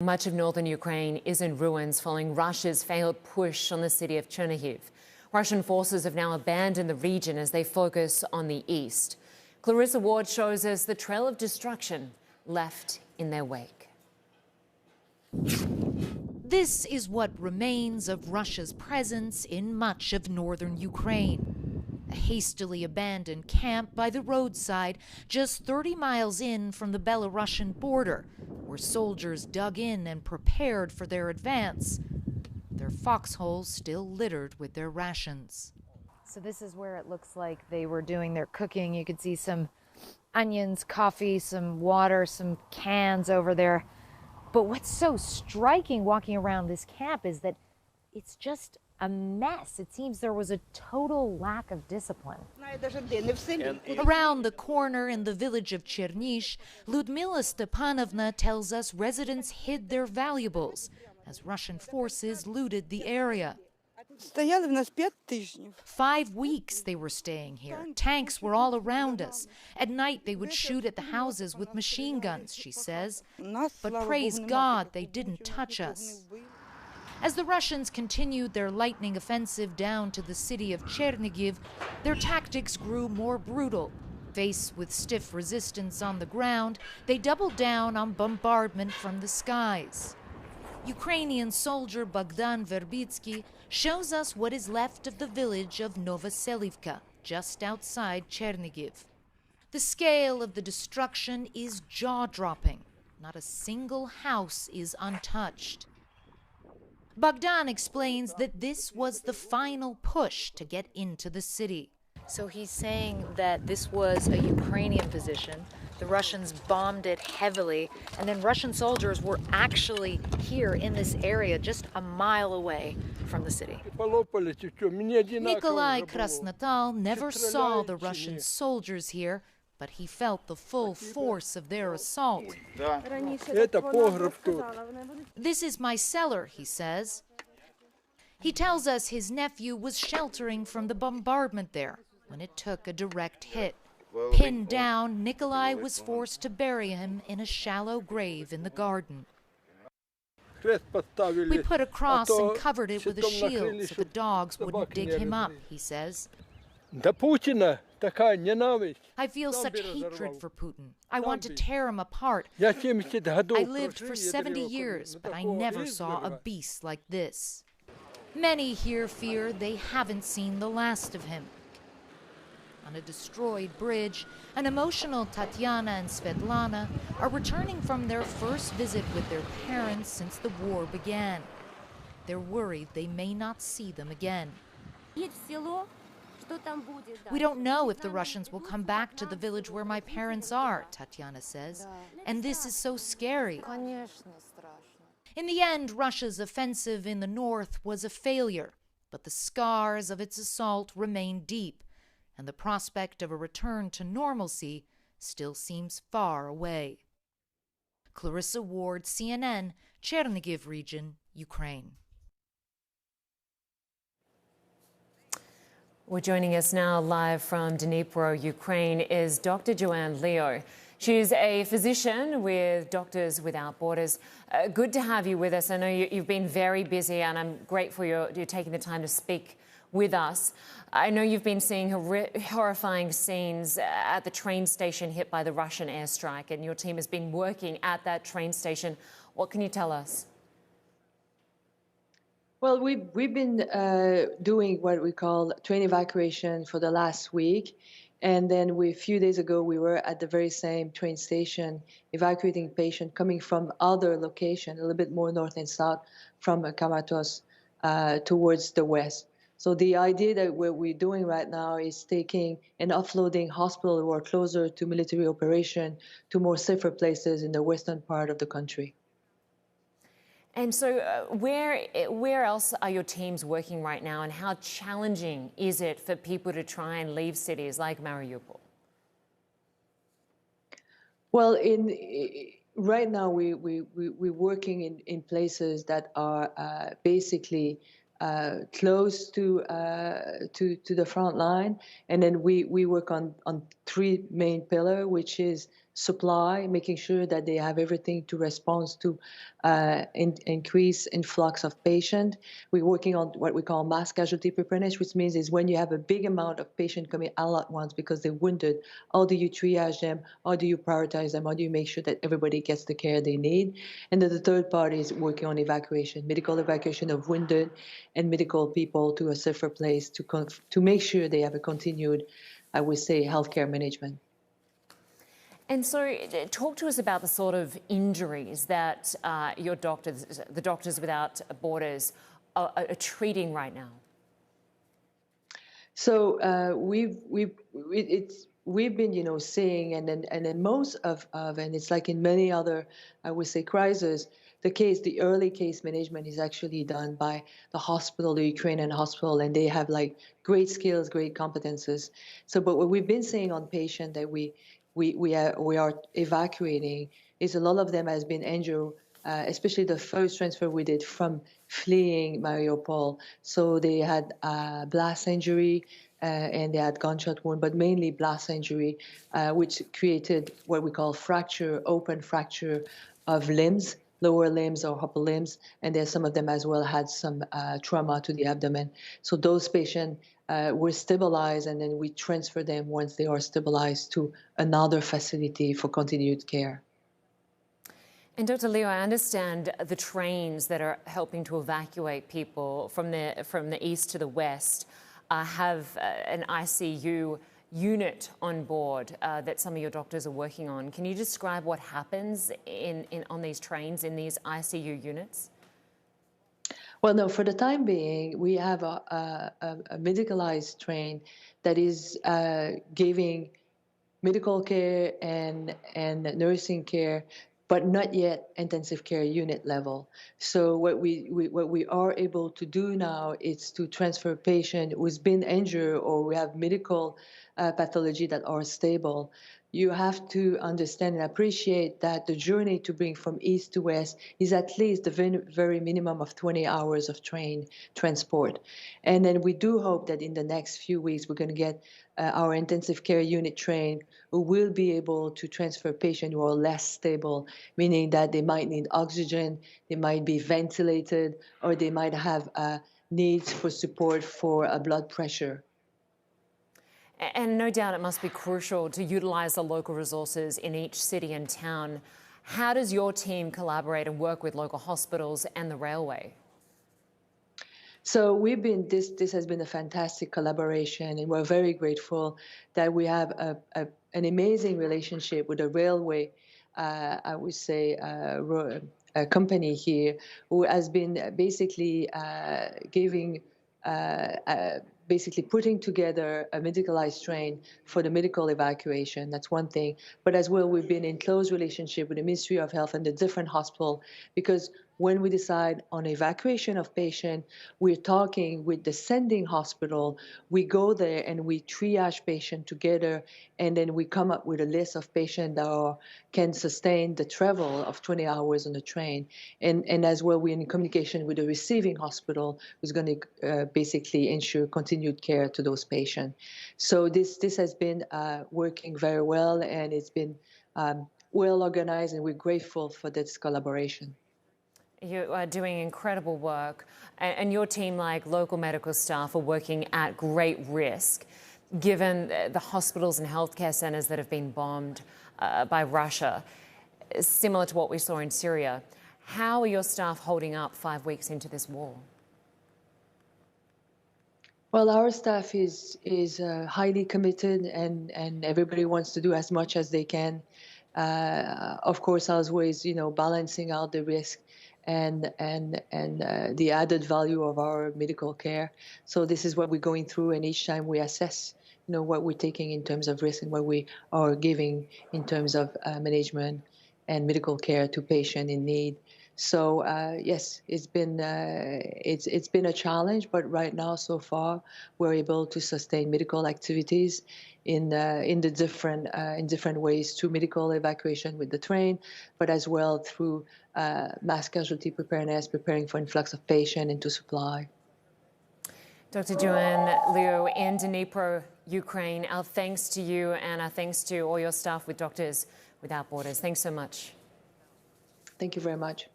Much of northern Ukraine is in ruins following Russia's failed push on the city of Chernihiv. Russian forces have now abandoned the region as they focus on the east. Clarissa Ward shows us the trail of destruction left in their wake. This is what remains of Russia's presence in much of northern Ukraine. A hastily abandoned camp by the roadside, just 30 miles in from the Belarusian border, where soldiers dug in and prepared for their advance, their foxholes still littered with their rations. So this is where it looks like they were doing their cooking. You could see some onions, coffee, some water, some cans over there. But what's so striking walking around this camp is that it's just a mess. It seems there was a total lack of discipline. Around the corner in the village of Chernish, Ludmila Stepanovna tells us residents hid their valuables as Russian forces looted the area. 5 weeks they were staying here. Tanks were all around us. At night they would shoot at the houses with machine guns, she says. But praise God they didn't touch us. As the Russians continued their lightning offensive down to the city of Chernihiv, their tactics grew more brutal. Faced with stiff resistance on the ground, they doubled down on bombardment from the skies. Ukrainian soldier Bogdan Verbitsky shows us what is left of the village of Novoselivka, just outside Chernihiv. The scale of the destruction is jaw-dropping. Not a single house is untouched. Bogdan explains that this was the final push to get into the city. So he's saying that this was a Ukrainian position. The Russians bombed it heavily, and then Russian soldiers were actually here in this area just a mile away from the city. Nikolai Krasnotal never saw the Russian soldiers here, but he felt the full force of their assault. This is my cellar, he says. He tells us his nephew was sheltering from the bombardment there when it took a direct hit. Pinned down, Nikolai was forced to bury him in a shallow grave in the garden. We put a cross and covered it with a shield so the dogs wouldn't dig him up, he says. I feel such hatred for Putin. I want to tear him apart. I lived for 70 years, but I never saw a beast like this. Many here fear they haven't seen the last of him. On a destroyed bridge, an emotional Tatiana and Svetlana are returning from their first visit with their parents since the war began. They're worried they may not see them again. We don't know if the Russians will come back to the village where my parents are, Tatiana says, and this is so scary. In the end, Russia's offensive in the north was a failure, but the scars of its assault remain deep, and the prospect of a return to normalcy still seems far away. Clarissa Ward, CNN, Chernihiv region, Ukraine. Well, joining us now live from Dnipro, Ukraine, is Dr. Joanne Leo. She's a physician with Doctors Without Borders. Good to have you with us. I know you've been very busy, and I'm grateful you're taking the time to speak with us. I know you've been seeing horrifying scenes at the train station hit by the Russian airstrike, and your team has been working at that train station. What can you tell us? Well, we've been doing what we call train evacuation for the last week. And then a few days ago, we were at the very same train station evacuating patients coming from other locations, a little bit more north and south from Kramatorsk towards the west. So the idea that what we're doing right now is taking and offloading hospitals who are closer to military operation to more safer places in the western part of the country. And so where else are your teams working right now, and how challenging is it for people to try and leave cities like Mariupol? Well, right now we're working in places that are basically close to the front line, and then we work on three main pillars, which is supply, making sure that they have everything to respond to increase influx of patient. We're working on what we call mass casualty preparedness, which means is when you have a big amount of patient coming all at once because they're wounded, how do you triage them? How do you prioritize them? How do you make sure that everybody gets the care they need? And then the third part is working on evacuation, medical evacuation of wounded and medical people to a safer place to make sure they have a continued, I would say, healthcare management. And so talk to us about the sort of injuries that your doctors, the Doctors Without Borders, are treating right now. So we've been, seeing, and then most of, and it's like in many other, I would say, crises, the early case management is actually done by the hospital, the Ukrainian hospital, and they have like great skills, great competences. So, but what we've been seeing on patients that we are evacuating is a lot of them has been injured, especially the first transfer we did from fleeing Mariupol. So they had blast injury and they had gunshot wound, but mainly blast injury, which created what we call fracture, open fracture of limbs, lower limbs or upper limbs, and then some of them as well had some trauma to the abdomen. So those patients were stabilized, and then we transfer them once they are stabilized to another facility for continued care. And Dr. Liu, I understand the trains that are helping to evacuate people from the east to the west have an ICU unit on board that some of your doctors are working on. Can you describe what happens on these trains in these ICU units? Well, no, for the time being, we have a medicalized train that is giving medical care and nursing care, but not yet intensive care unit level. So what we are able to do now is to transfer a patient who's been injured or we have medical pathology that are stable. You have to understand and appreciate that the journey to bring from east to west is at least the very minimum of 20 hours of train transport. And then we do hope that in the next few weeks, we're going to get our intensive care unit trained who will be able to transfer patients who are less stable, meaning that they might need oxygen, they might be ventilated, or they might have needs for support for blood pressure. And no doubt it must be crucial to utilise the local resources in each city and town. How does your team collaborate and work with local hospitals and the railway? So this has been a fantastic collaboration, and we're very grateful that we have an amazing relationship with the railway, I would say, a company here who has been basically basically putting together a medicalized train for the medical evacuation. That's one thing. But as well, we've been in close relationship with the Ministry of Health and the different hospitals, because when we decide on evacuation of patient, we're talking with the sending hospital. We go there and we triage patient together, and then we come up with a list of patients that can sustain the travel of 20 hours on the train. And as well, we're in communication with the receiving hospital, who's going to basically ensure continued care to those patients. So this has been working very well, and it's been well organized, and we're grateful for this collaboration. You are doing incredible work, and your team, like local medical staff, are working at great risk, given the hospitals and healthcare centres that have been bombed by Russia, similar to what we saw in Syria. How are your staff holding up 5 weeks into this war? Well, our staff is highly committed, and everybody wants to do as much as they can. Of course, always, balancing out the risk and the added value of our medical care. So this is what we're going through, and each time we assess, what we're taking in terms of risk and what we are giving in terms of management and medical care to patient in need. So yes, it's been a challenge, but right now, so far, we're able to sustain medical activities in different ways, through medical evacuation with the train, but as well through mass casualty preparedness, preparing for influx of patient into supply. Dr. Joanne Liu in Dnipro, Ukraine, our thanks to you and our thanks to all your staff with Doctors Without Borders. Thanks so much. Thank you very much.